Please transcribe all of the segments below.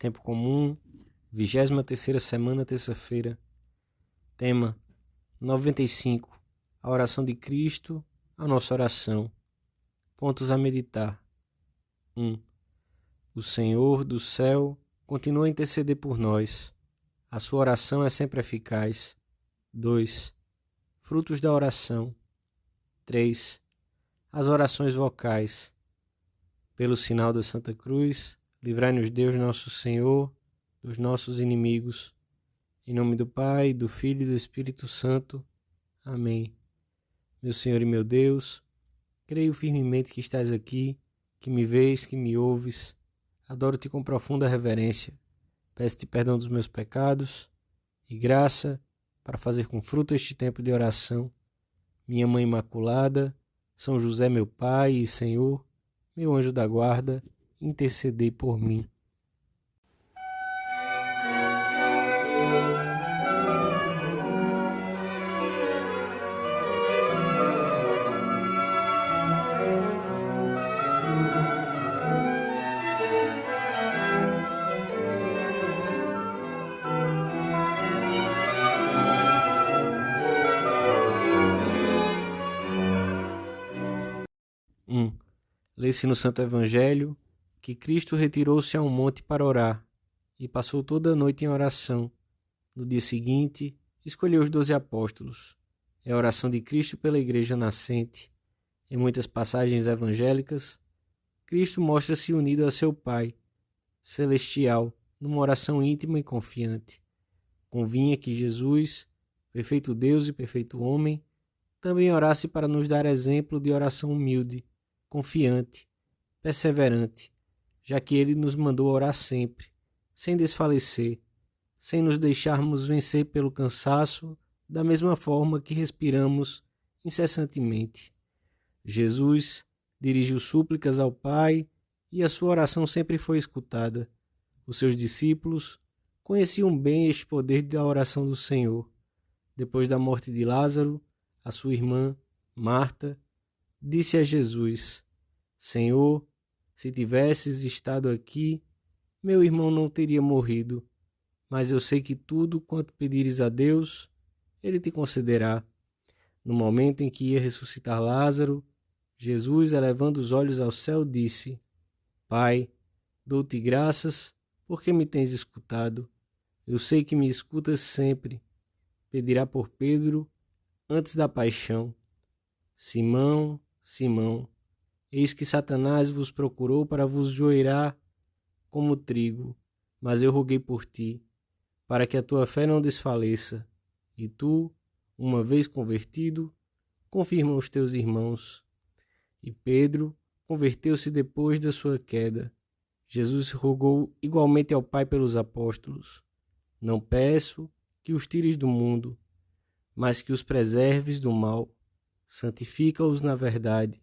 Tempo comum, 23ª semana, terça-feira. Tema 95. A oração de Cristo, a nossa oração. Pontos a meditar. 1. O Senhor do céu continua a interceder por nós. A sua oração é sempre eficaz. 2. Frutos da oração. 3. As orações vocais. Pelo sinal da Santa Cruz, livrai-nos Deus nosso Senhor dos nossos inimigos. Em nome do Pai, do Filho e do Espírito Santo. Amém. Meu Senhor e meu Deus, creio firmemente que estás aqui, que me vês, que me ouves. Adoro-te com profunda reverência. Peço-te perdão dos meus pecados e graça para fazer com fruto este tempo de oração. Minha Mãe Imaculada, São José meu Pai e Senhor, meu anjo da guarda, intercedei por mim. Lê-se no Santo Evangelho que Cristo retirou-se a um monte para orar e passou toda a noite em oração. No dia seguinte, escolheu os 12 apóstolos. É a oração de Cristo pela Igreja nascente. Em muitas passagens evangélicas, Cristo mostra-se unido a seu Pai celestial numa oração íntima e confiante. Convinha que Jesus, perfeito Deus e perfeito homem, também orasse para nos dar exemplo de oração humilde, confiante, perseverante, já que ele nos mandou orar sempre, sem desfalecer, sem nos deixarmos vencer pelo cansaço, da mesma forma que respiramos incessantemente. Jesus dirigiu súplicas ao Pai e a sua oração sempre foi escutada. Os seus discípulos conheciam bem este poder da oração do Senhor. Depois da morte de Lázaro, a sua irmã, Marta, disse a Jesus: Senhor, se tivesses estado aqui, meu irmão não teria morrido, mas eu sei que tudo quanto pedires a Deus, ele te concederá. No momento em que ia ressuscitar Lázaro, Jesus, elevando os olhos ao céu, disse: Pai, dou-te graças porque me tens escutado. Eu sei que me escutas sempre. Pedirá por Pedro antes da paixão. Simão, Simão, eis que Satanás vos procurou para vos joerar como trigo, mas eu roguei por ti, para que a tua fé não desfaleça, e tu, uma vez convertido, confirma os teus irmãos. E Pedro converteu-se depois da sua queda. Jesus rogou igualmente ao Pai pelos apóstolos: Não peço que os tires do mundo, mas que os preserves do mal. Santifica-os na verdade.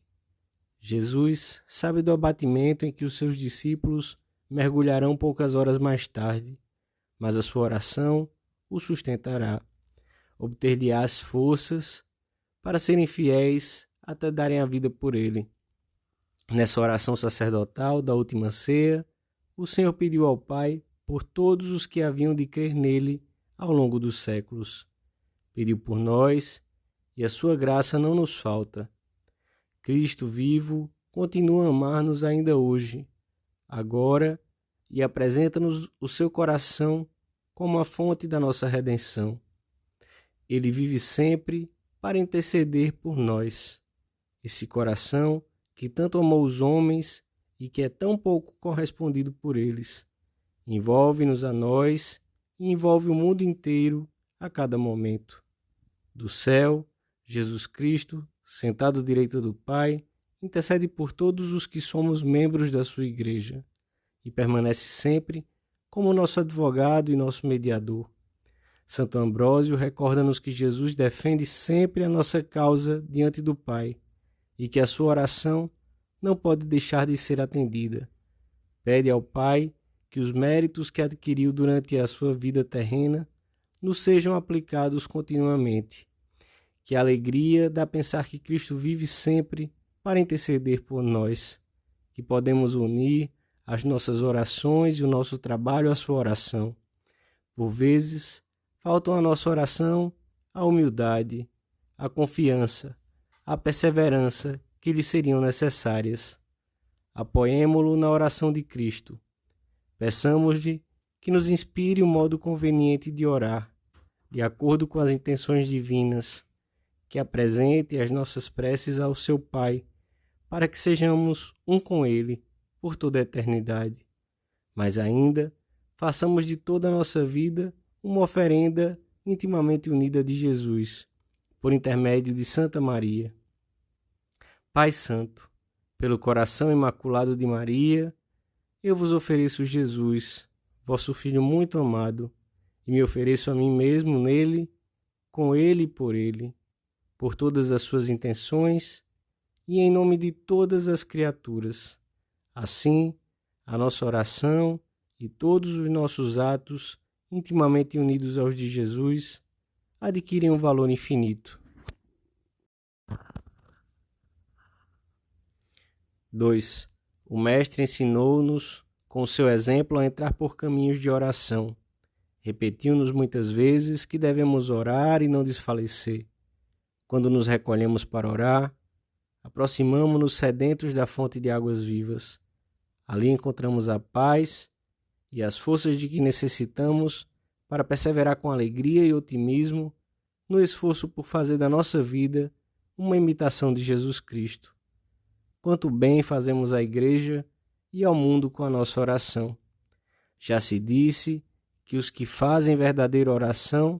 Jesus sabe do abatimento em que os seus discípulos mergulharão poucas horas mais tarde, mas a sua oração o sustentará. Obter-lhe-ás forças para serem fiéis até darem a vida por ele. Nessa oração sacerdotal da última ceia, o Senhor pediu ao Pai por todos os que haviam de crer nele ao longo dos séculos. Pediu por nós, e a sua graça não nos falta. Cristo vivo continua a amar-nos ainda hoje, agora, e apresenta-nos o seu coração como a fonte da nossa redenção. Ele vive sempre para interceder por nós. Esse coração que tanto amou os homens e que é tão pouco correspondido por eles, envolve-nos a nós e envolve o mundo inteiro a cada momento. Do céu, Jesus Cristo, sentado à direita do Pai, intercede por todos os que somos membros da sua Igreja e permanece sempre como nosso advogado e nosso mediador. Santo Ambrósio recorda-nos que Jesus defende sempre a nossa causa diante do Pai e que a sua oração não pode deixar de ser atendida. Pede ao Pai que os méritos que adquiriu durante a sua vida terrena nos sejam aplicados continuamente. Que alegria dá pensar que Cristo vive sempre para interceder por nós, que podemos unir as nossas orações e o nosso trabalho à sua oração. Por vezes, faltam à nossa oração a humildade, a confiança, a perseverança que lhe seriam necessárias. Apoiemo-lo na oração de Cristo. Peçamos-lhe que nos inspire o modo conveniente de orar, de acordo com as intenções divinas, que apresente as nossas preces ao seu Pai, para que sejamos um com Ele por toda a eternidade. Mas ainda, façamos de toda a nossa vida uma oferenda intimamente unida de Jesus, por intermédio de Santa Maria. Pai Santo, pelo coração imaculado de Maria, eu vos ofereço Jesus, vosso Filho muito amado, e me ofereço a mim mesmo nele, com ele e por todas as suas intenções e em nome de todas as criaturas. Assim, a nossa oração e todos os nossos atos, intimamente unidos aos de Jesus, adquirem um valor infinito. 2. O Mestre ensinou-nos, com o seu exemplo, a entrar por caminhos de oração. Repetiu-nos muitas vezes que devemos orar e não desfalecer. Quando nos recolhemos para orar, aproximamo-nos sedentos da fonte de águas vivas. Ali encontramos a paz e as forças de que necessitamos para perseverar com alegria e otimismo no esforço por fazer da nossa vida uma imitação de Jesus Cristo. Quanto bem fazemos à Igreja e ao mundo com a nossa oração. Já se disse que os que fazem verdadeira oração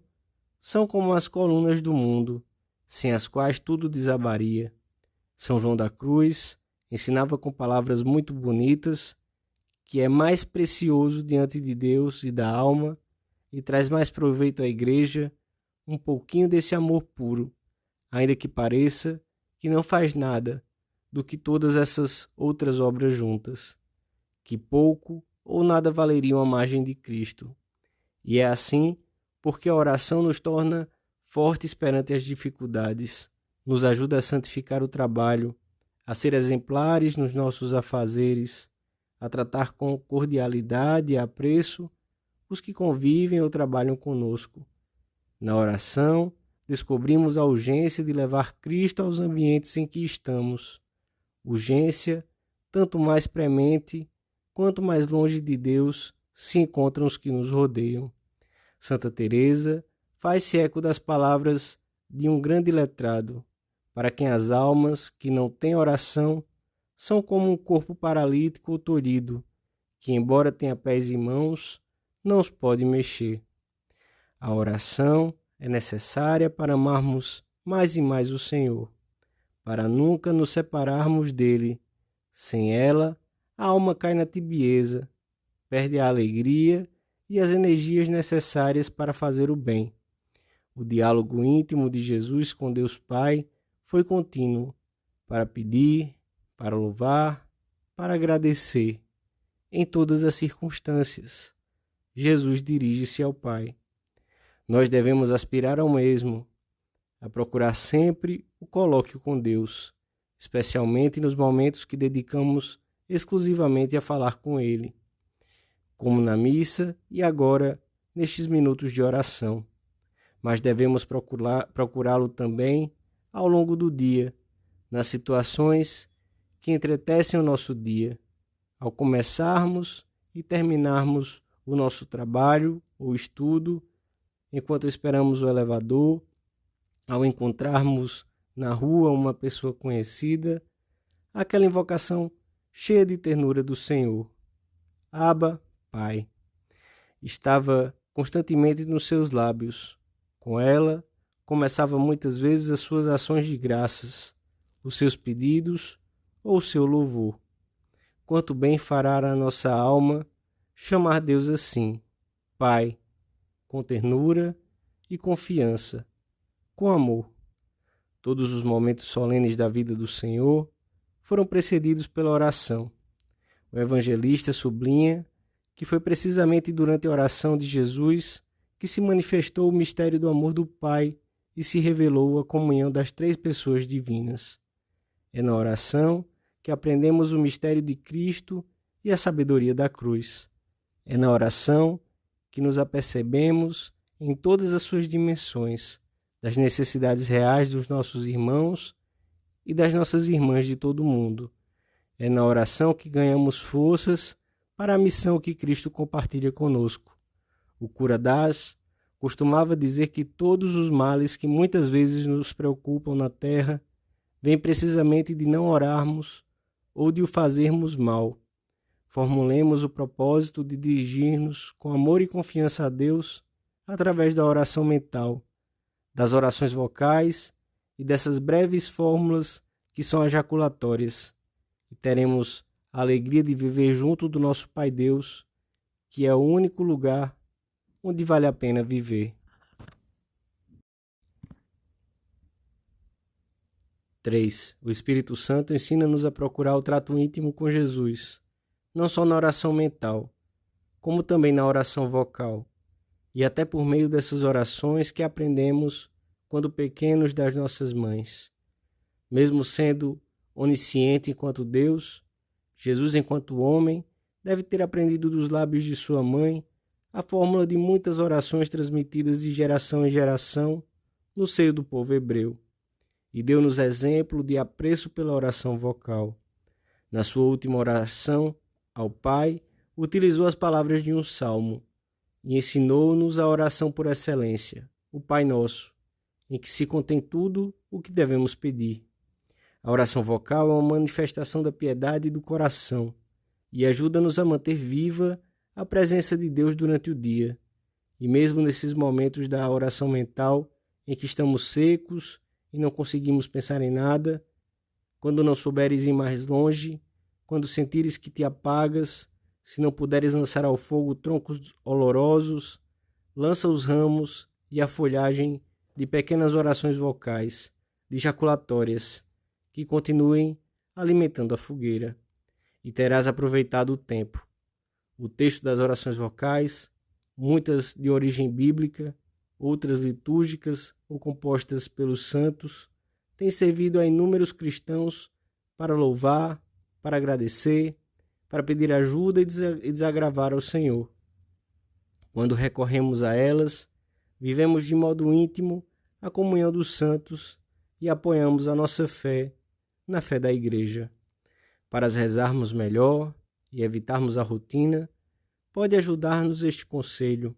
são como as colunas do mundo, sem as quais tudo desabaria. São João da Cruz ensinava com palavras muito bonitas que é mais precioso diante de Deus e da alma e traz mais proveito à Igreja um pouquinho desse amor puro, ainda que pareça que não faz nada do que todas essas outras obras juntas, que pouco ou nada valeriam à margem de Cristo. E é assim porque a oração nos torna fortes perante as dificuldades, nos ajuda a santificar o trabalho, a ser exemplares nos nossos afazeres, a tratar com cordialidade e apreço os que convivem ou trabalham conosco. Na oração, descobrimos a urgência de levar Cristo aos ambientes em que estamos. Urgência tanto mais premente, quanto mais longe de Deus se encontram os que nos rodeiam. Santa Teresa faz-se eco das palavras de um grande letrado, para quem as almas que não têm oração são como um corpo paralítico ou tolhido, que, embora tenha pés e mãos, não os pode mexer. A oração é necessária para amarmos mais e mais o Senhor, para nunca nos separarmos dele. Sem ela, a alma cai na tibieza, perde a alegria e as energias necessárias para fazer o bem. O diálogo íntimo de Jesus com Deus Pai foi contínuo, para pedir, para louvar, para agradecer. Em todas as circunstâncias, Jesus dirige-se ao Pai. Nós devemos aspirar ao mesmo, a procurar sempre o colóquio com Deus, especialmente nos momentos que dedicamos exclusivamente a falar com Ele, como na missa e agora nestes minutos de oração. Mas devemos procurá-lo também ao longo do dia, nas situações que entretecem o nosso dia, ao começarmos e terminarmos o nosso trabalho ou estudo, enquanto esperamos o elevador, ao encontrarmos na rua uma pessoa conhecida, aquela invocação cheia de ternura do Senhor. Abba, Pai. Estava constantemente nos seus lábios. Com ela, começava muitas vezes as suas ações de graças, os seus pedidos ou o seu louvor. Quanto bem fará a nossa alma chamar Deus assim, Pai, com ternura e confiança, com amor. Todos os momentos solenes da vida do Senhor foram precedidos pela oração. O evangelista sublinha que foi precisamente durante a oração de Jesus que se manifestou o mistério do amor do Pai e se revelou a comunhão das três pessoas divinas. É na oração que aprendemos o mistério de Cristo e a sabedoria da cruz. É na oração que nos apercebemos em todas as suas dimensões, das necessidades reais dos nossos irmãos e das nossas irmãs de todo o mundo. É na oração que ganhamos forças para a missão que Cristo compartilha conosco. O cura Das costumava dizer que todos os males que muitas vezes nos preocupam na terra vêm precisamente de não orarmos ou de o fazermos mal. Formulemos o propósito de dirigir-nos com amor e confiança a Deus através da oração mental, das orações vocais e dessas breves fórmulas que são ejaculatórias. E teremos a alegria de viver junto do nosso Pai Deus, que é o único lugar onde vale a pena viver. 3. O Espírito Santo ensina-nos a procurar o trato íntimo com Jesus, não só na oração mental, como também na oração vocal, e até por meio dessas orações que aprendemos quando pequenos das nossas mães. Mesmo sendo onisciente enquanto Deus, Jesus, enquanto homem, deve ter aprendido dos lábios de sua mãe a fórmula de muitas orações transmitidas de geração em geração no seio do povo hebreu, e deu-nos exemplo de apreço pela oração vocal. Na sua última oração ao Pai, utilizou as palavras de um salmo e ensinou-nos a oração por excelência, o Pai Nosso, em que se contém tudo o que devemos pedir. A oração vocal é uma manifestação da piedade do coração e ajuda-nos a manter viva a presença de Deus durante o dia. E mesmo nesses momentos da oração mental, em que estamos secos e não conseguimos pensar em nada, quando não souberes ir mais longe, quando sentires que te apagas, se não puderes lançar ao fogo troncos olorosos, lança os ramos e a folhagem de pequenas orações vocais, de ejaculatórias, que continuem alimentando a fogueira, e terás aproveitado o tempo. O texto das orações vocais, muitas de origem bíblica, outras litúrgicas ou compostas pelos santos, têm servido a inúmeros cristãos para louvar, para agradecer, para pedir ajuda e desagravar ao Senhor. Quando recorremos a elas, vivemos de modo íntimo a comunhão dos santos e apoiamos a nossa fé na fé da Igreja. Para as rezarmos melhor e evitarmos a rotina, pode ajudar-nos este conselho.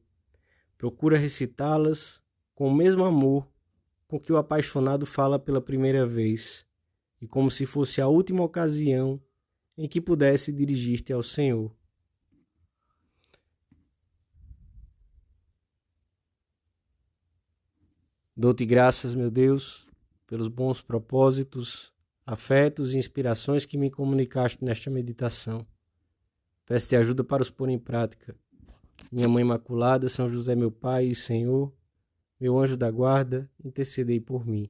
Procura recitá-las com o mesmo amor com que o apaixonado fala pela primeira vez, e como se fosse a última ocasião em que pudesse dirigir-te ao Senhor. Dou-te graças, meu Deus, pelos bons propósitos, afetos e inspirações que me comunicaste nesta meditação. Peço-te ajuda para os pôr em prática. Minha Mãe Imaculada, São José, meu Pai e Senhor, meu anjo da guarda, intercedei por mim.